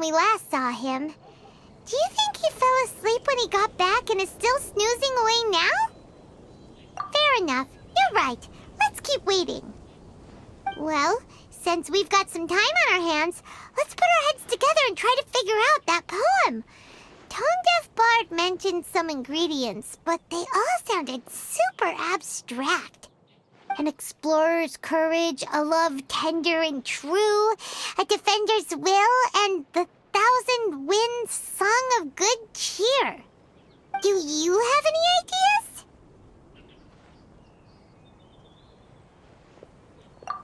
we last saw him. Do you think he fell asleep when he got back and is still snoozing away now? Fair enough. You're right. Let's keep waiting. Well, since we've got some time on our hands, let's put our heads together and try to figure out that poem. Tone-Deaf Bard mentioned some ingredients, but they all sounded super abstract. An explorer's courage, a love tender and true, a defender's will, and the 1,000 winds song of good cheer. Do you have any ideas?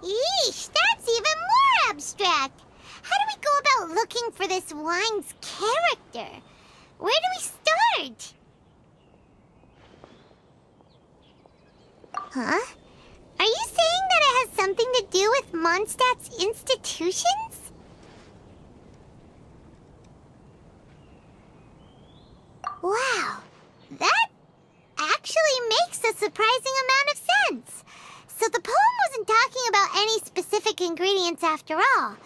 Eesh, that's even more abstract. How do we go about looking for this wine's character? Where do we start? Huh? Are you saying that it has something to do with Mondstadt's institutions? Wow, that actually makes a surprising amount of sense. So the poem wasn't talking about any specific ingredients after all.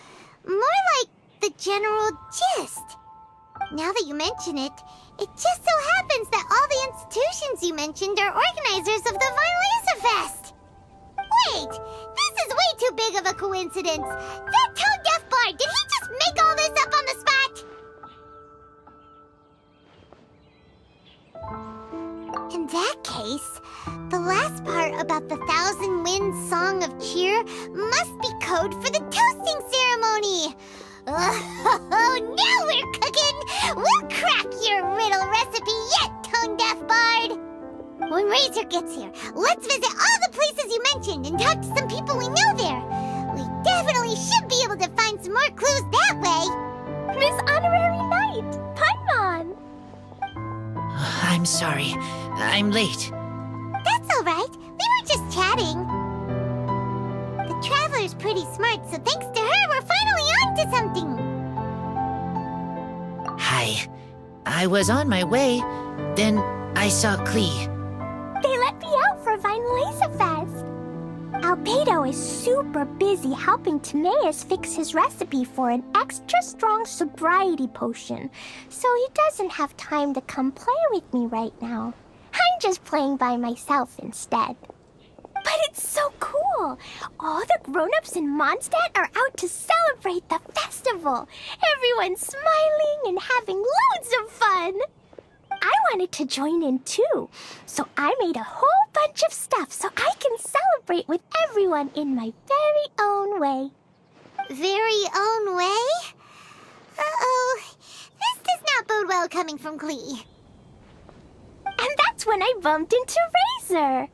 More like the general gist. Now that you mention it, it just so happens that all the institutions you mentioned are organizers of the Vine Laser Fest. Wait, this is way too big of a coincidence. That Tone-Deaf Bard, did he just make all this up on the spot? In that case, the last part about the 1,000 Winds Song of Cheer must be code for the toasting ceremony. Oh, now we're cooking! We'll crack your riddle recipe yet, Tone-Deaf Bard! When Razor gets here, let's visit all the places you mentioned and talk to some people we know there. We definitely should be able to find some more clues that way. Miss Honorary Knight, Paimon! I'm sorry. I'm late. That's all right. We were just chatting. The Traveler's pretty smart, so thanks to her, we're finally on to something. Hi. I was on my way. Then I saw Klee. They let me out for Vine Laser Fest. Albedo is super busy helping Timaeus fix his recipe for an extra strong sobriety potion, so he doesn't have time to come play with me right now. I'm just playing by myself instead. But it's so cool! All the grown-ups in Mondstadt are out to celebrate the festival. Everyone's smiling and having loads of fun. I wanted to join in too, so I made a whole bunch of stuff so I can celebrate with everyone in my very own way. Very own way? Uh-oh. This does not bode well coming from Klee. And that's when I bumped into Razor.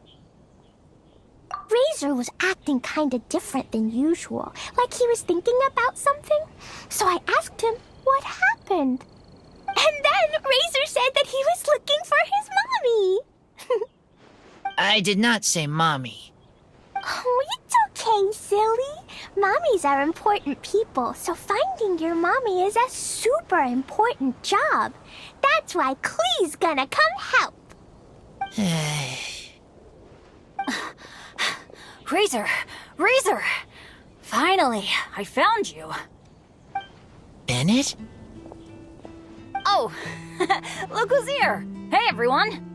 Razor was acting kinda different than usual, like he was thinking about something. So I asked him what happened. And then Razor said that he was looking for his mommy. I did not say mommy. Oh, it's okay, silly. Mommies are important people, so finding your mommy is a super important job. That's why Klee's gonna come help. Razor! Razor! Finally, I found you. Bennett? Oh, look who's here! Hey, everyone!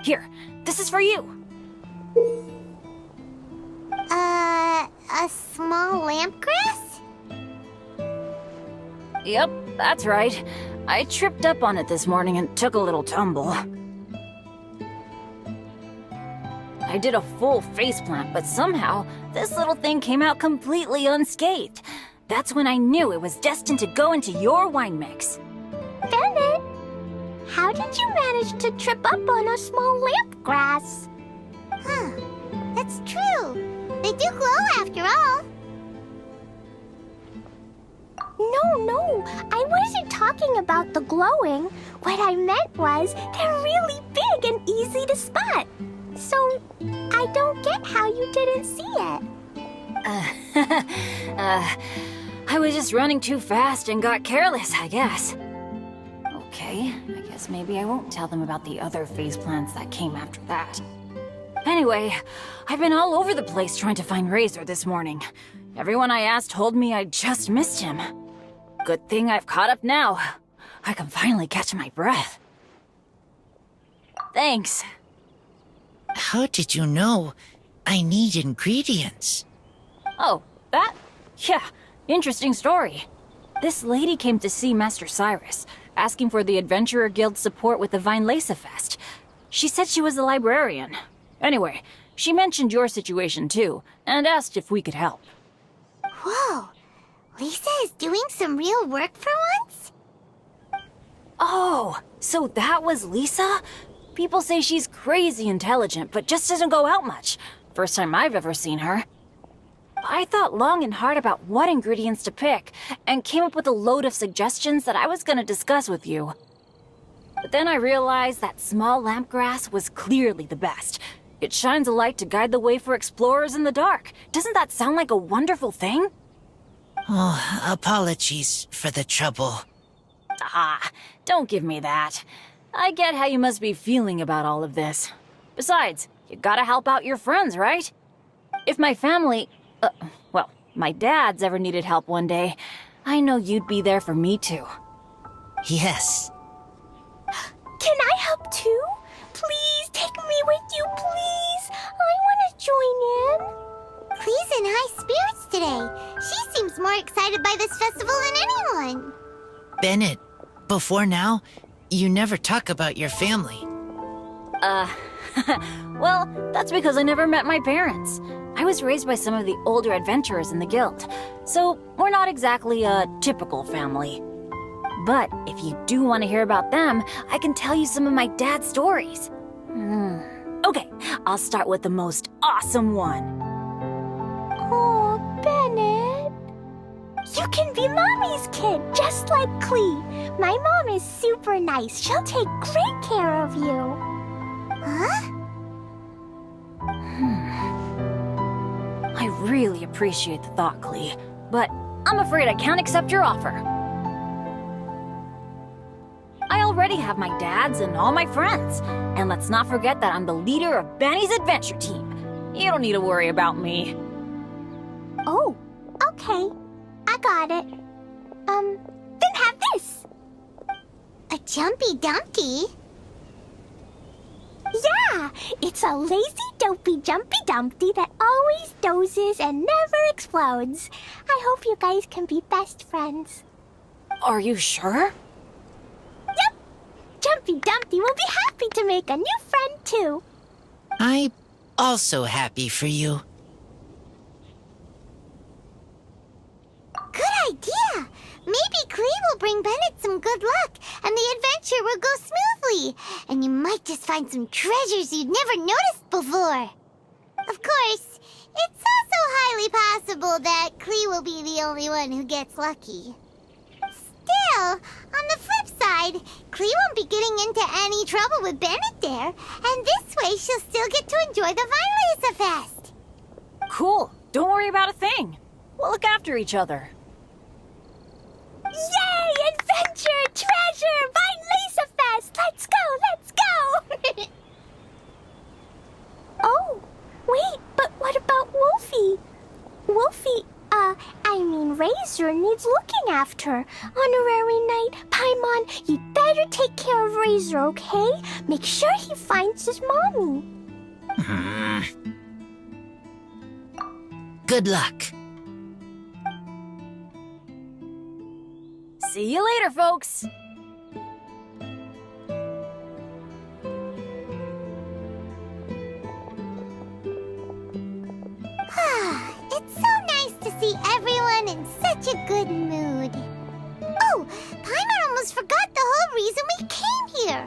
Here, this is for you. A small lampgrass? Yep, that's right. I tripped up on it this morning and took a little tumble. I did a full faceplant, but somehow, this little thing came out completely unscathed. That's when I knew it was destined to go into your wine mix. Bennett, how did you manage to trip up on a small lamp grass? Huh. That's true. They do glow after all. No, I wasn't talking about the glowing. What I meant was they're really big and easy to spot. So, I don't get how you didn't see it. I was just running too fast and got careless, I guess. Okay, I guess maybe I won't tell them about the other faceplants that came after that. Anyway, I've been all over the place trying to find Razor this morning. Everyone I asked told me I just missed him. Good thing I've caught up now. I can finally catch my breath. Thanks. How did you know I need ingredients? Oh, that? Yeah, interesting story. This lady came to see Master Cyrus, asking for the Adventurer Guild's support with the Vine Lace Fest. She said she was a librarian. Anyway, she mentioned your situation too, and asked if we could help. Whoa, Lisa is doing some real work for once? Oh, so that was Lisa? People say she's crazy intelligent, but just doesn't go out much. First time I've ever seen her. I thought long and hard about what ingredients to pick, and came up with a load of suggestions that I was gonna discuss with you. But then I realized that small lampgrass was clearly the best. It shines a light to guide the way for explorers in the dark. Doesn't that sound like a wonderful thing? Oh, apologies for the trouble. Ah, don't give me that. I get how you must be feeling about all of this. Besides, you gotta help out your friends, right? If my family, well, my dad's ever needed help one day, I know you'd be there for me too. Yes. Can I help too? Please take me with you, please. I want to join in. Clee's in high spirits today. She seems more excited by this festival than anyone. Bennett, before now, you never talk about your family. Well, that's because I never met my parents. I was raised by some of the older adventurers in the guild, so we're not exactly a typical family. But if you do want to hear about them, I can tell you some of my dad's stories. Okay, I'll start with the most awesome one. Oh, Bennett. You can be Mommy's kid, just like Clee. My mom is super nice. She'll take great care of you. Huh? I really appreciate the thought, Clee, but I'm afraid I can't accept your offer. I already have my dad's and all my friends. And let's not forget that I'm the leader of Benny's adventure team. You don't need to worry about me. Oh, okay. I got it. Then have this. A Jumpy Dumpty? Yeah, it's a lazy, dopey, jumpy dumpty that always dozes and never explodes. I hope you guys can be best friends. Are you sure? Yep. Jumpy Dumpty will be happy to make a new friend too. I'm also happy for you. Good idea! Maybe Clee will bring Bennett some good luck, and the adventure will go smoothly. And you might just find some treasures you'd never noticed before. Of course, it's also highly possible that Clee will be the only one who gets lucky. Still, on the flip side, Clee won't be getting into any trouble with Bennett there, and this way she'll still get to enjoy the Vine Lace Fest. Cool. Don't worry about a thing. We'll look after each other. Yay! Adventure! Treasure! Vine Lace Fest! Let's go! Let's go! Oh, wait, but what about Wolfie? Wolfie, Razor needs looking after. Honorary Knight, Paimon, you'd better take care of Razor, okay? Make sure he finds his mommy. Good luck. See you later, folks. It's so nice to see everyone in such a good mood. Oh, Paimon almost forgot the whole reason we came here.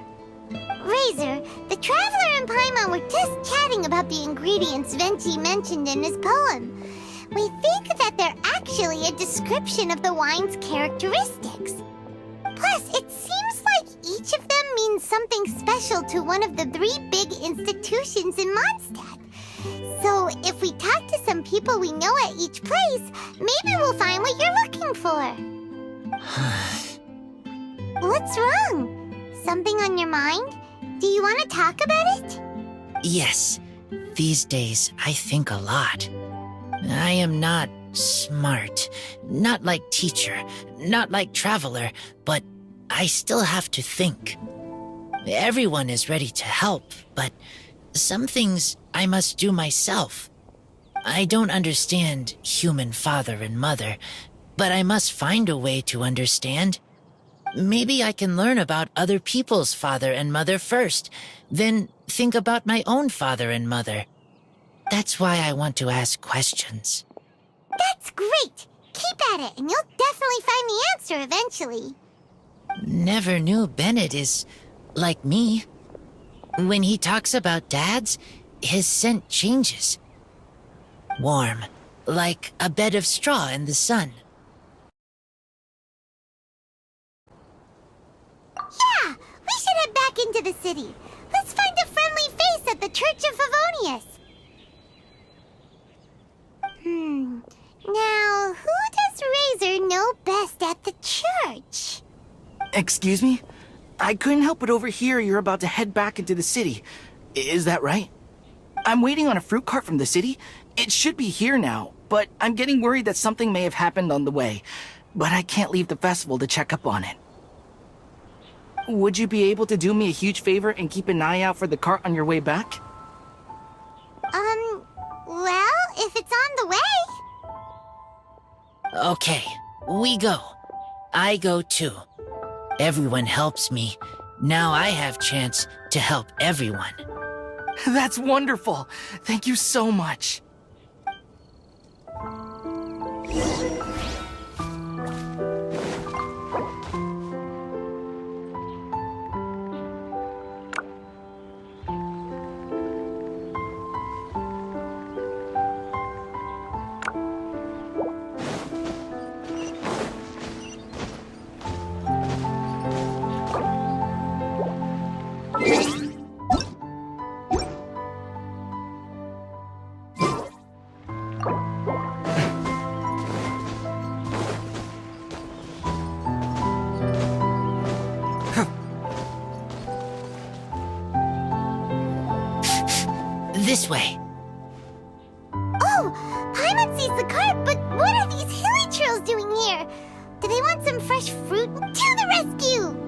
Razor, the Traveler and Paimon were just chatting about the ingredients Venti mentioned in his poem. We think that they're actually a description of the wine's characteristics. Plus, it seems like each of them means something special to one of the 3 big institutions in Mondstadt. So, if we talk to some people we know at each place, maybe we'll find what you're looking for. What's wrong? Something on your mind? Do you want to talk about it? Yes, These days, I think a lot. I am not smart, not like teacher, not like traveler, but I still have to think. Everyone is ready to help, but some things I must do myself. I don't understand human father and mother, but I must find a way to understand. Maybe I can learn about other people's father and mother first, then think about my own father and mother. That's why I want to ask questions. That's great! Keep at it, and you'll definitely find the answer eventually. Never knew Bennett is like me. When he talks about dads, his scent changes. Warm, like a bed of straw in the sun. Yeah, we should head back into the city. Let's find a friendly face at the Church of Favonius. Now, who does Razor know best at the church? Excuse me? I couldn't help but overhear you're about to head back into the city. Is that right? I'm waiting on a fruit cart from the city. It should be here now, but I'm getting worried that something may have happened on the way. But I can't leave the festival to check up on it. Would you be able to do me a huge favor and keep an eye out for the cart on your way back? Well, if it's on the way. Okay, we go. I go too. Everyone helps me. Now I have chance to help everyone. That's wonderful. Thank you so much. This way. Oh, Paimon sees the cart, but what are these hilly trails doing here? Do they want some fresh fruit? To the rescue!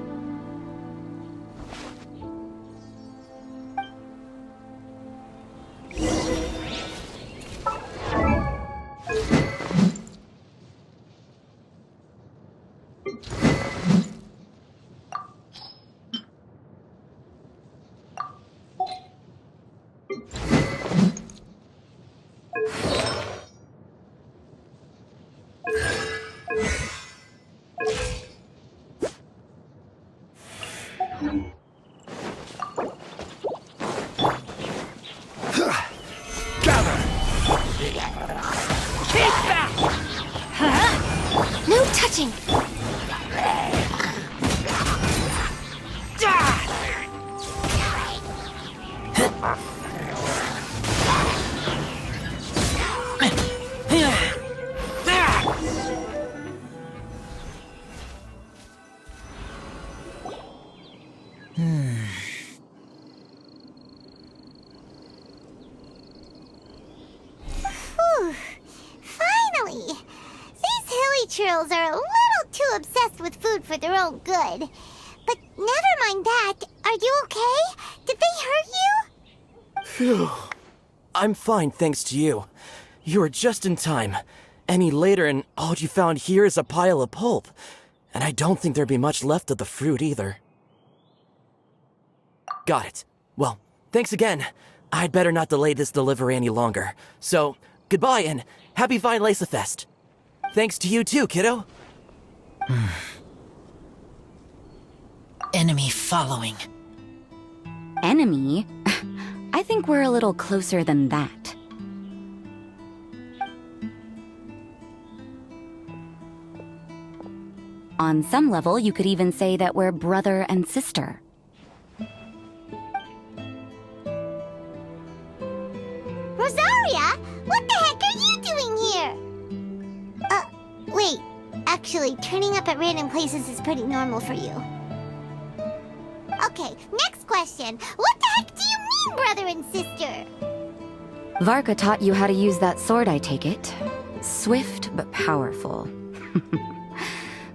No touching! Whew. Finally! These hilly trails are a little too obsessed with food for their own good. But never mind that. Are you okay? Did they hurt you? Phew. I'm fine, thanks to you. You were just in time. Any later and all you found here is a pile of pulp. And I don't think there'd be much left of the fruit either. Got it. Well, thanks again. I'd better not delay this delivery any longer. So, goodbye and happy Vine Lace Fest. Thanks to you too, kiddo. Enemy following. Enemy? I think we're a little closer than that. On some level, you could even say that we're brother and sister. Rosaria? What the heck are you doing here? Wait. Actually, turning up at random places is pretty normal for you. Okay, next question. What the heck do you mean, brother and sister? Varka taught you how to use that sword, I take it. Swift but powerful.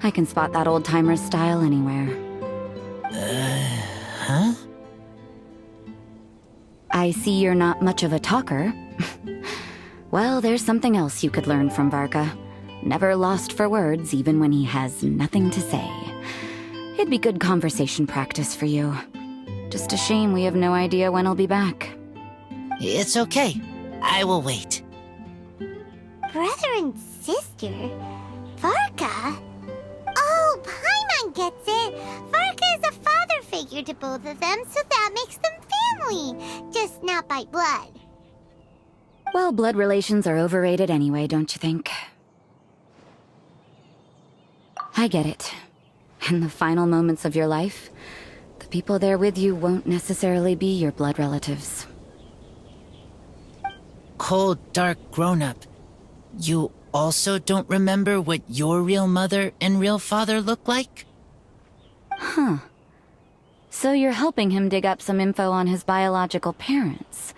I can spot that old-timer's style anywhere. Huh? I see you're not much of a talker. Well, there's something else you could learn from Varka. Never lost for words, even when he has nothing to say. It'd be good conversation practice for you. Just a shame we have no idea when he'll be back. It's okay. I will wait. Brother and sister? Varka? Oh, Paimon gets it. Varka is a father figure to both of them, so that makes them family. Just not by blood. Well, blood relations are overrated anyway, don't you think? I get it. In the final moments of your life, the people there with you won't necessarily be your blood relatives. Cold, dark grown-up. You also don't remember what your real mother and real father look like? Huh. So you're helping him dig up some info on his biological parents,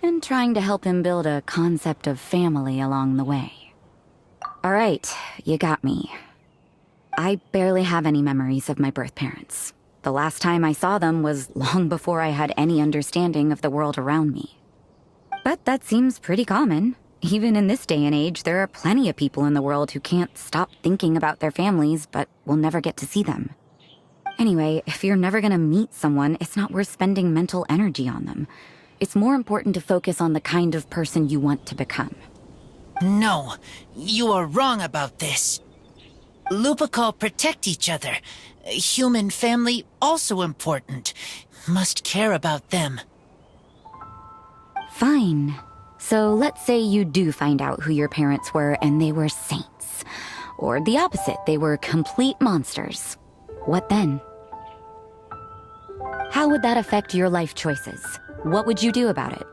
and trying to help him build a concept of family along the way. All right, you got me. I barely have any memories of my birth parents. The last time I saw them was long before I had any understanding of the world around me. But that seems pretty common. Even in this day and age, there are plenty of people in the world who can't stop thinking about their families, but will never get to see them. Anyway, if you're never gonna meet someone, it's not worth spending mental energy on them. It's more important to focus on the kind of person you want to become. No, you are wrong about this. Lupical protect each other. Human family also important. Must care about them. Fine. So let's say you do find out who your parents were and they were saints. Or the opposite, they were complete monsters. What then? How would that affect your life choices? What would you do about it?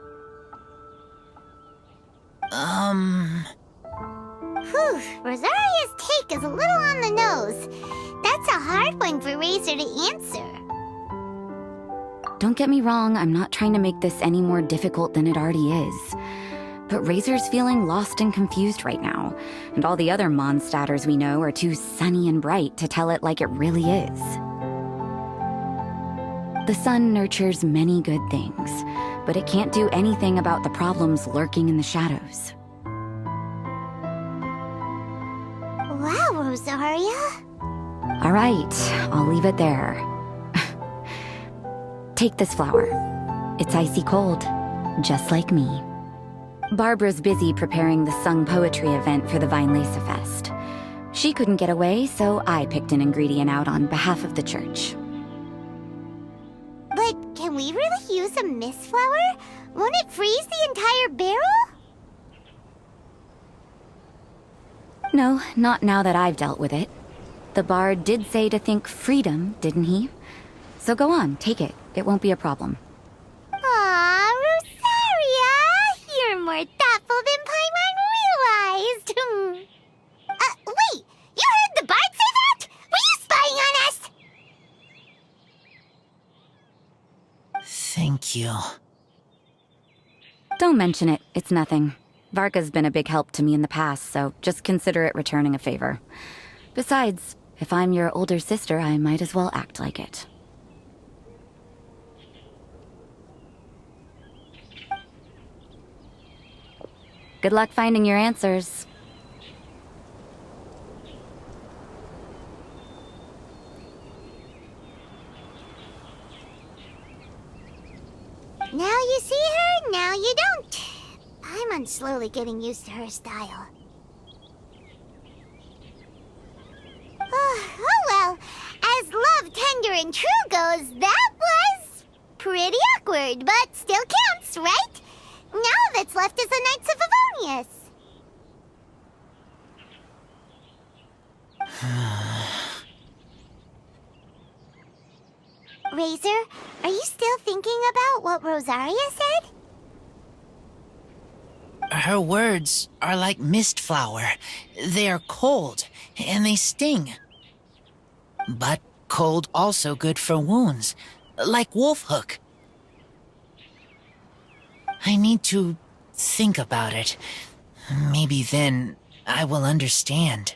Whew, Rosaria's take is a little on the nose. That's a hard one for Razor to answer. Don't get me wrong, I'm not trying to make this any more difficult than it already is. But Razor's feeling lost and confused right now, and all the other Mondstadters we know are too sunny and bright to tell it like it really is. The sun nurtures many good things, but it can't do anything about the problems lurking in the shadows. Wow, Rosaria. All right, I'll leave it there. Take this flower. It's icy cold, just like me. Barbara's busy preparing the sung poetry event for the Vinelesa Fest. She couldn't get away, so I picked an ingredient out on behalf of the church. But can we really use a mist flower? Won't it freeze the entire barrel? No, not now that I've dealt with it. The bard did say to think freedom, didn't he? So go on, take it. It won't be a problem. Aw, Rosaria! You're more thoughtful than Paimon realized. Wait! You heard the bard say that? Were you spying on us? Thank you. Don't mention it. It's nothing. Varka's been a big help to me in the past, so just consider it returning a favor. Besides, if I'm your older sister, I might as well act like it. Good luck finding your answers. Now you see her, now you don't. I'm slowly getting used to her style. Oh well, as love, tender, and true goes, that was pretty awkward, but still counts, right? Now all that's left is the Knights of Avonius. Razor, are you still thinking about what Rosaria said? Her words are like mist flower. They are cold, and they sting. But cold also good for wounds, like wolf hook. I need to think about it. Maybe then I will understand.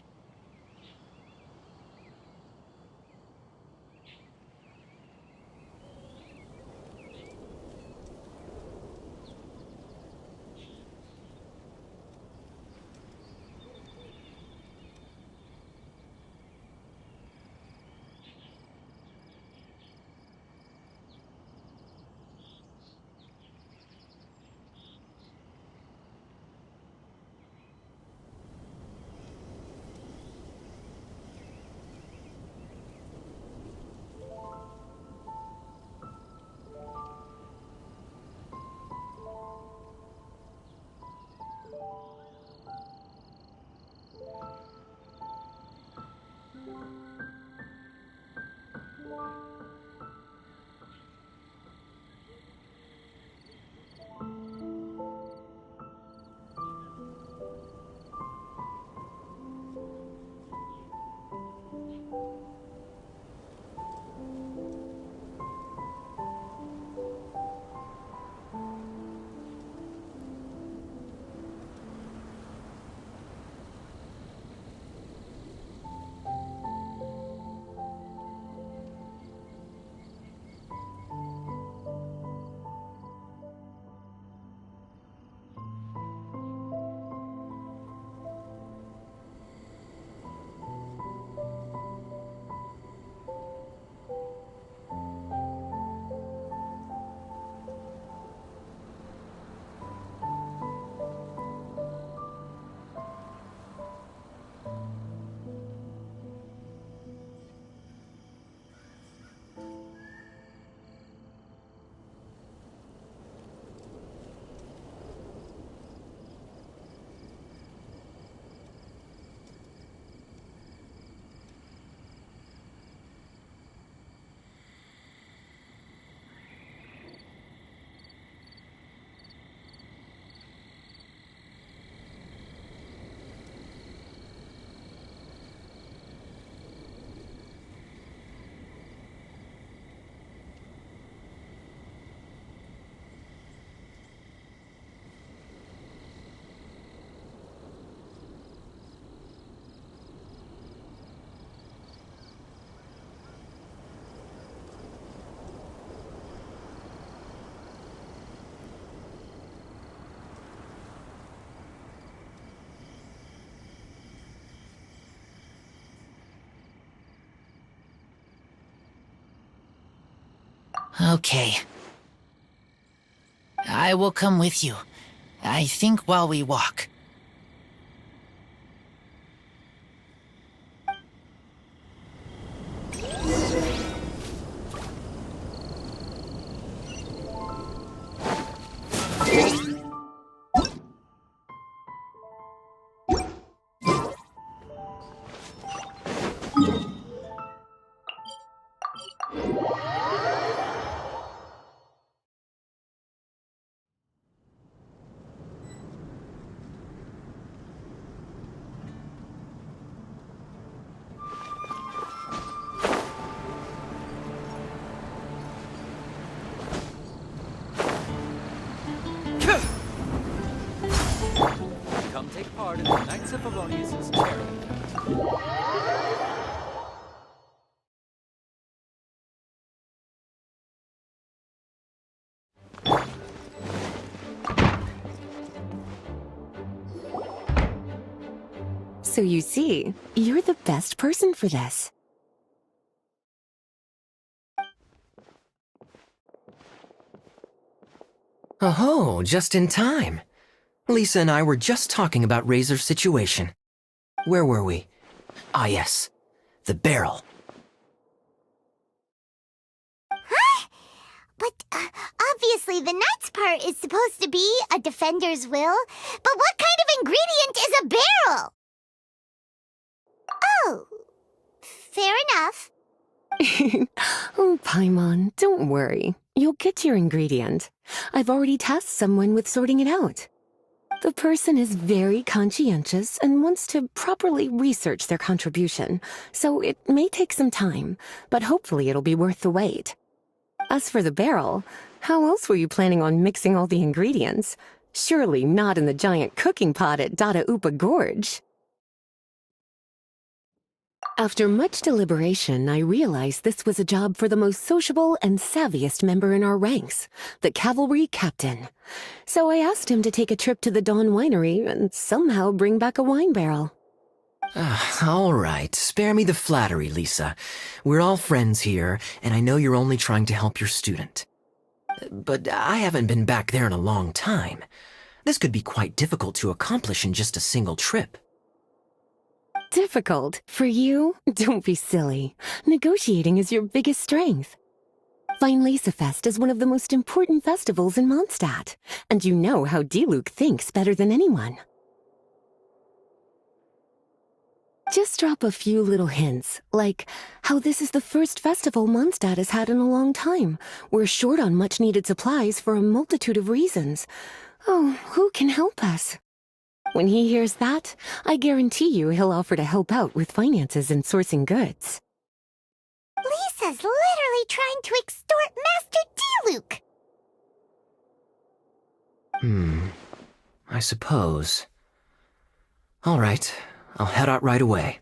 Okay. I will come with you. I think while we walk. Come take part in the Knights of Favonius' charity. So you see, you're the best person for this. Oh, just in time. Lisa and I were just talking about Razor's situation. Where were we? Ah, yes. The barrel. Huh? But obviously the knight's part is supposed to be a defender's will. But what kind of ingredient is a barrel? Oh, fair enough. Oh, Paimon, don't worry. You'll get your ingredient. I've already tasked someone with sorting it out. The person is very conscientious and wants to properly research their contribution, so it may take some time, but hopefully it'll be worth the wait. As for the barrel, how else were you planning on mixing all the ingredients? Surely not in the giant cooking pot at Dada Upa Gorge. After much deliberation, I realized this was a job for the most sociable and savviest member in our ranks, the cavalry captain. So I asked him to take a trip to the Dawn Winery and somehow bring back a wine barrel. All right, spare me the flattery, Lisa. We're all friends here, and I know you're only trying to help your student. But I haven't been back there in a long time. This could be quite difficult to accomplish in just a single trip. Difficult? For you? Don't be silly. Negotiating is your biggest strength. Fest is one of the most important festivals in Mondstadt, and you know how Diluc thinks better than anyone. Just drop a few little hints, like how this is the first festival Mondstadt has had in a long time. We're short on much-needed supplies for a multitude of reasons. Oh, who can help us? When he hears that, I guarantee you he'll offer to help out with finances and sourcing goods. Lisa's literally trying to extort Master Diluc. I suppose. All right, I'll head out right away.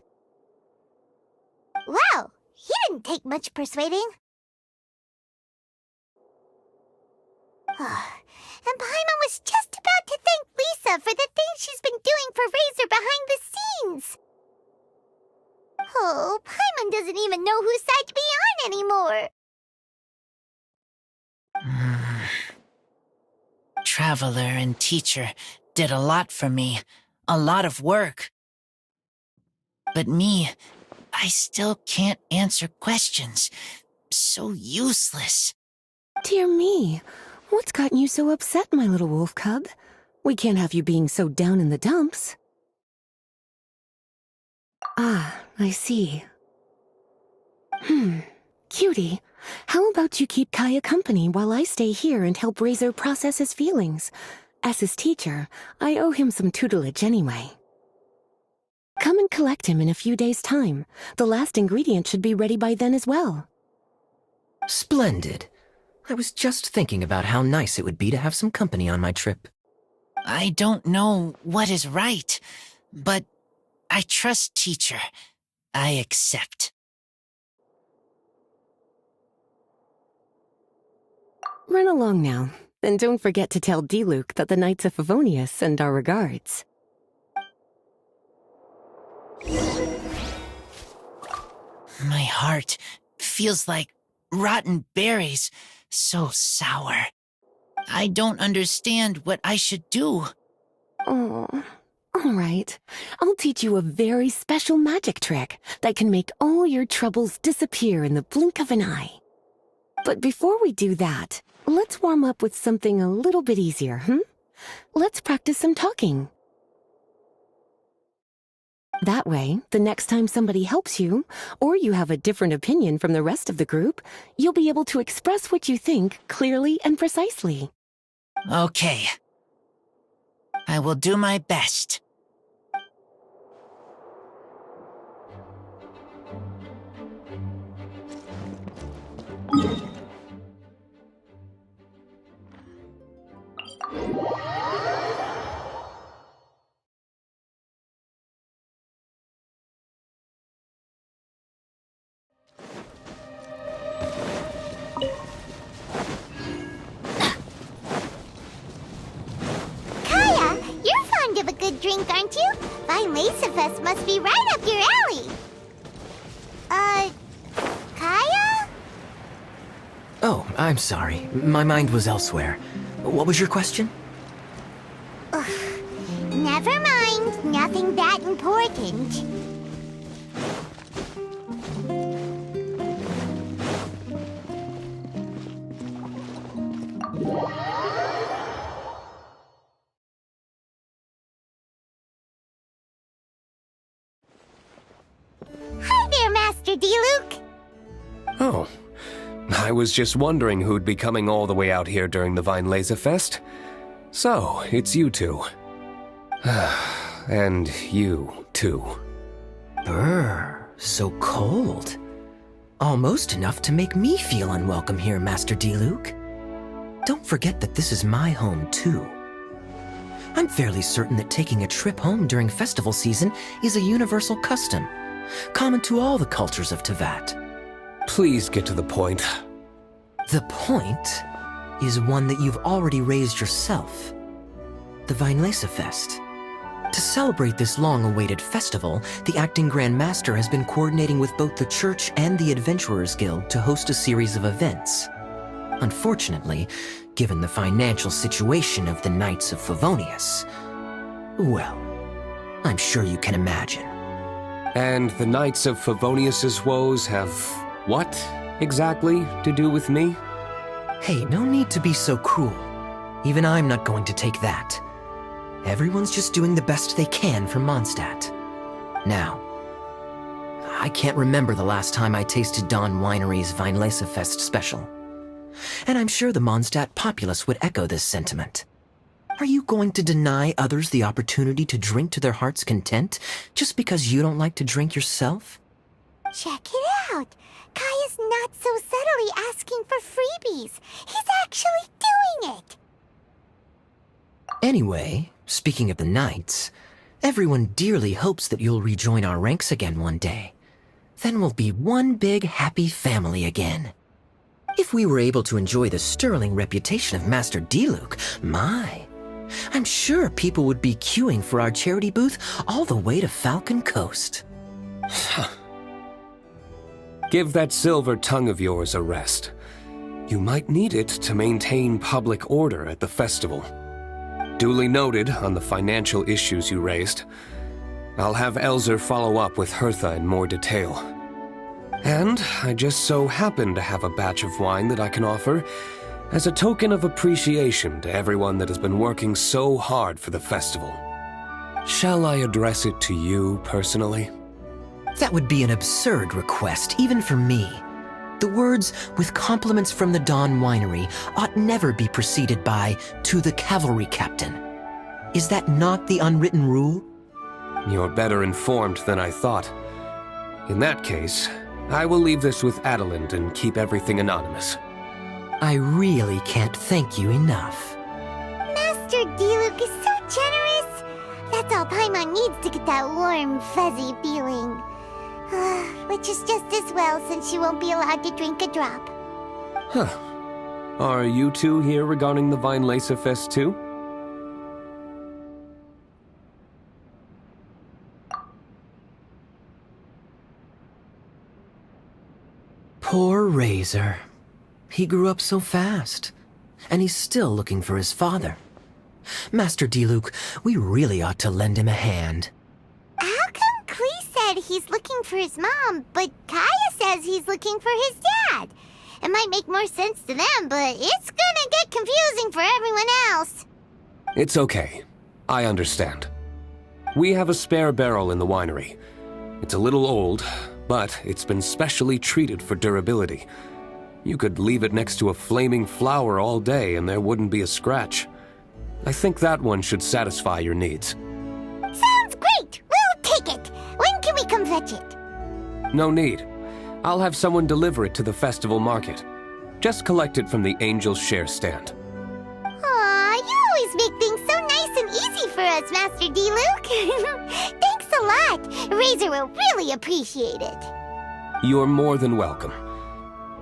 Wow, he didn't take much persuading. And Paimon was just about to thank Lisa for the things she's been doing for Razor behind the scenes. Oh, Paimon doesn't even know whose side to be on anymore. Traveler and teacher did a lot for me, a lot of work. But me, I still can't answer questions. So useless. Dear me, what's gotten you so upset, my little wolf cub? We can't have you being so down in the dumps. Ah, I see. Cutie, how about you keep Kaya company while I stay here and help Razor process his feelings? As his teacher, I owe him some tutelage anyway. Come and collect him in a few days' time. The last ingredient should be ready by then as well. Splendid. I was just thinking about how nice it would be to have some company on my trip. I don't know what is right, but I trust teacher. I accept. Run along now, and don't forget to tell Diluc that the Knights of Favonius send our regards. My heart feels like rotten berries, so sour. I don't understand what I should do. Oh, all right. I'll teach you a very special magic trick that can make all your troubles disappear in the blink of an eye. But before we do that, let's warm up with something a little bit easier, Let's practice some talking. That way, the next time somebody helps you, or you have a different opinion from the rest of the group, you'll be able to express what you think clearly and precisely. Okay. I will do my best. Kaya, you're fond of a good drink, aren't you? Fest must be right up your alley. Kaya? Oh, I'm sorry. My mind was elsewhere. What was your question? Never mind. Nothing that important. Hi there, Master Diluc. Oh, I was just wondering who'd be coming all the way out here during the Fest. So, it's you two. And you, too. Brr, so cold. Almost enough to make me feel unwelcome here, Master Diluc. Don't forget that this is my home, too. I'm fairly certain that taking a trip home during festival season is a universal custom, common to all the cultures of Tevat. Please get to the point. The point is one that you've already raised yourself. The Vinelesa Fest. To celebrate this long-awaited festival, the Acting Grand Master has been coordinating with both the Church and the Adventurers Guild to host a series of events. Unfortunately, given the financial situation of the Knights of Favonius, well, I'm sure you can imagine. And the Knights of Favonius's woes have what, exactly, to do with me? Hey, no need to be so cruel. Even I'm not going to take that. Everyone's just doing the best they can for Mondstadt. Now, I can't remember the last time I tasted Dawn Winery's Vinelesa Fest special. And I'm sure the Mondstadt populace would echo this sentiment. Are you going to deny others the opportunity to drink to their heart's content just because you don't like to drink yourself? Check it out. Kaya's not so subtly asking for freebies. He's actually doing it. Anyway, speaking of the Knights, everyone dearly hopes that you'll rejoin our ranks again one day. Then we'll be one big happy family again. If we were able to enjoy the sterling reputation of Master Diluc, my, I'm sure people would be queuing for our charity booth all the way to Falcon Coast. Give that silver tongue of yours a rest. You might need it to maintain public order at the festival. Duly noted on the financial issues you raised. I'll have Elzer follow up with Hertha in more detail. And I just so happen to have a batch of wine that I can offer as a token of appreciation to everyone that has been working so hard for the festival. Shall I address it to you personally? That would be an absurd request, even for me. The words, with compliments from the Dawn Winery, ought never be preceded by, to the cavalry captain. Is that not the unwritten rule? You're better informed than I thought. In that case, I will leave this with Adelind and keep everything anonymous. I really can't thank you enough. Master Diluc is so generous. That's all Paimon needs to get that warm, fuzzy feeling. Which is just as well since she won't be allowed to drink a drop. Huh. Are you two here regarding the Vinelesa Fest too? Poor Razor. He grew up so fast, and he's still looking for his father. Master Diluc, we really ought to lend him a hand. How come Klee said he's looking for his mom, but Kaya says he's looking for his dad? It might make more sense to them, but it's gonna get confusing for everyone else. It's okay. I understand. We have a spare barrel in the winery. It's a little old, but it's been specially treated for durability. You could leave it next to a flaming flower all day and there wouldn't be a scratch. I think that one should satisfy your needs. Sounds great! We'll take it! When can we come fetch it? No need. I'll have someone deliver it to the festival market. Just collect it from the Angel's Share stand. Aw, you always make things so nice and easy for us, Master Diluc. Thanks a lot. Razor will really appreciate it. You're more than welcome.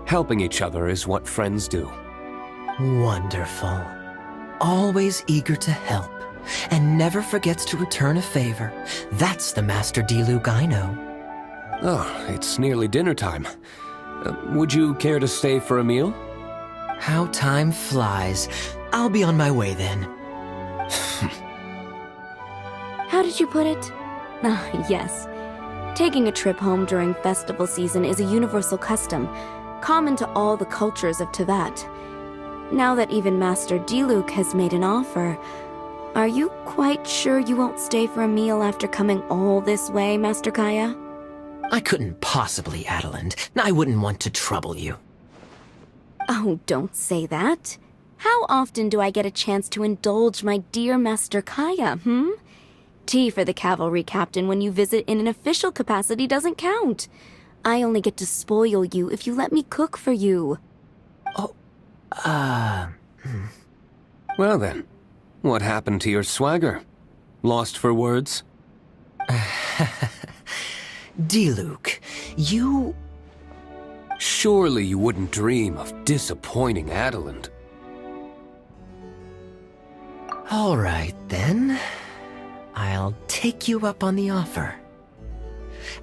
Helping each other is what friends do. Wonderful. Always eager to help, and never forgets to return a favor. That's the Master Diluc I know. Oh, it's nearly dinner time. Would you care to stay for a meal? How time flies. I'll be on my way then. How did you put it? Ah, yes. Taking a trip home during festival season is a universal custom, common to all the cultures of Tevat. Now that even Master Diluc has made an offer, are you quite sure you won't stay for a meal after coming all this way, Master Kaya? I couldn't possibly, Adelind. I wouldn't want to trouble you. Oh, don't say that. How often do I get a chance to indulge my dear Master Kaya, Tea for the cavalry captain when you visit in an official capacity doesn't count. I only get to spoil you if you let me cook for you. Oh, Well then, What happened to your swagger? Lost for words? Diluc, you... Surely you wouldn't dream of disappointing Adeland. All right, then. I'll take you up on the offer.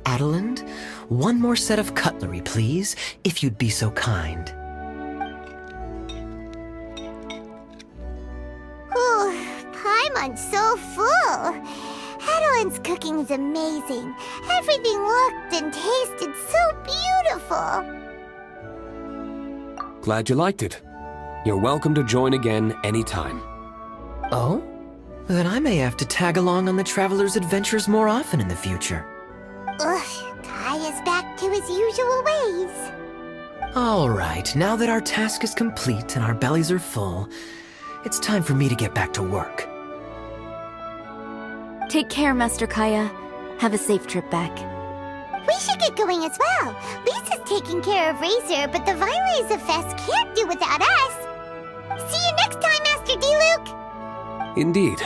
Adeland, one more set of cutlery, please, if you'd be so kind. Whew, Paimon's so full. Adeline's cooking's amazing. Everything looked and tasted so beautiful. Glad you liked it. You're welcome to join again anytime. Oh? Then I may have to tag along on the Traveler's adventures more often in the future. Ugh, Kai is back to his usual ways. All right, now that our task is complete and our bellies are full, it's time for me to get back to work. Take care, Master Kaya. Have a safe trip back. We should get going as well. Lisa's taking care of Razor, but the Vinelaser Fest can't do without us. See you next time, Master Diluc! Indeed.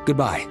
Goodbye.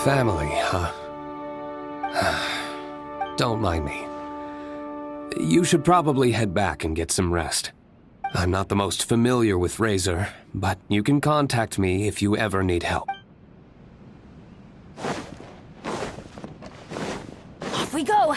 Family, huh? Don't mind me. You should probably head back and get some rest. I'm not the most familiar with Razor, but you can contact me if you ever need help. Off we go!